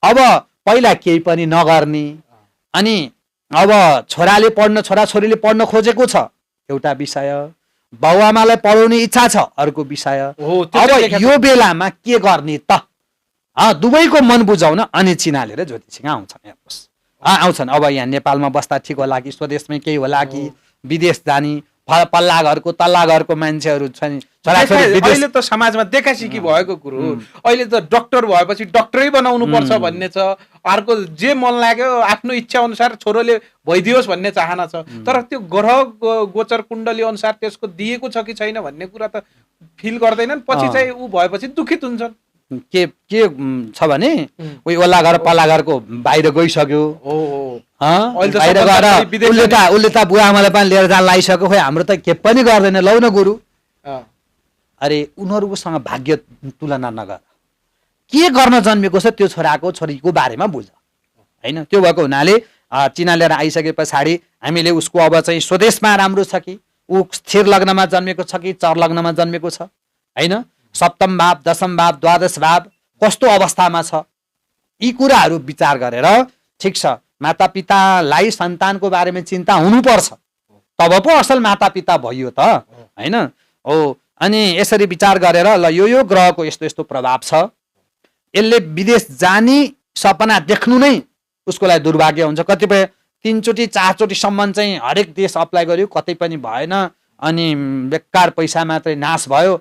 अब पहिला केही पनि नगर्ने, अनि अब छोराछोरीले पढ्न खोजेको छ एउटा विषय, बाउआमालाई पढाउने इच्छा छ अर्को विषय। अब यो बेलामा के गर्ने त? दुवैको मन बुझाउन अनि चिनाले र ज्योतिषिङ आउँछन्। अब यहाँ नेपालमा बस्दा ठिक होला कि स्वदेशमै केही होला कि विदेश जाने, पल्ला घरको तल्ला घरको मान्छेहरू छन्। अहिले त समाजमा देखासिकी भएको कुरो, अहिले त डक्टर भएपछि डक्टरै बनाउनु पर्छ भन्ने छ, अर्को जे मन लाग्यो आफ्नो इच्छा अनुसार छोरोले भइदियोस् भन्ने चाहना छ। तर त्यो ग्रह गोचर कुण्डली अनुसार त्यसको दिएको छ कि छैन भन्ने कुरा त फिल गर्दैनन्। पछि चाहिँ ऊ भएपछि दुखित हुन्छन्। के छ भने उही ओल्ला घर पल्ला घरको बाहिर गइसक्यो, बाहिर गएर उसले त बुवा आमालाई पनि लिएर जान लागिसक्यो, खोइ हाम्रो त के पनि गर्दैन, लौ न गुरु। अरे उनीहरूसँग भाग्य तुलना नगर, के गर्न जन्मेको छ त्यो छोराको छोरीको बारेमा बुझ होइन। त्यो भएको हुनाले चिना लिएर आइसके पछाडि हामीले उसको अब चाहिँ स्वदेशमा राम्रो छ कि ऊ स्थिर लग्नमा जन्मेको छ कि चर लग्नमा जन्मेको छ होइन, सप्तम भाव, दशम भाव, द्वादश भाव कस्तो अवस्थामा छ, यी कुराहरू विचार गरेर ठिक छ मातापितालाई सन्तानको बारेमा चिन्ता हुनुपर्छ, तब पो असल मातापिता भइयो त होइन। हो, अनि यसरी विचार गरेर ल यो ग्रहको यस्तो यस्तो प्रभाव छ, यसले विदेश जाने सपना देख्नु नै उसको लागि दुर्भाग्य हुन्छ। कतिपय 3 चोटि 4 चोटिसम्म चाहिँ हरेक देश अप्लाई गर्यो, कतै पनि भएन, अनि बेकार पैसा मात्रै नाश भयो।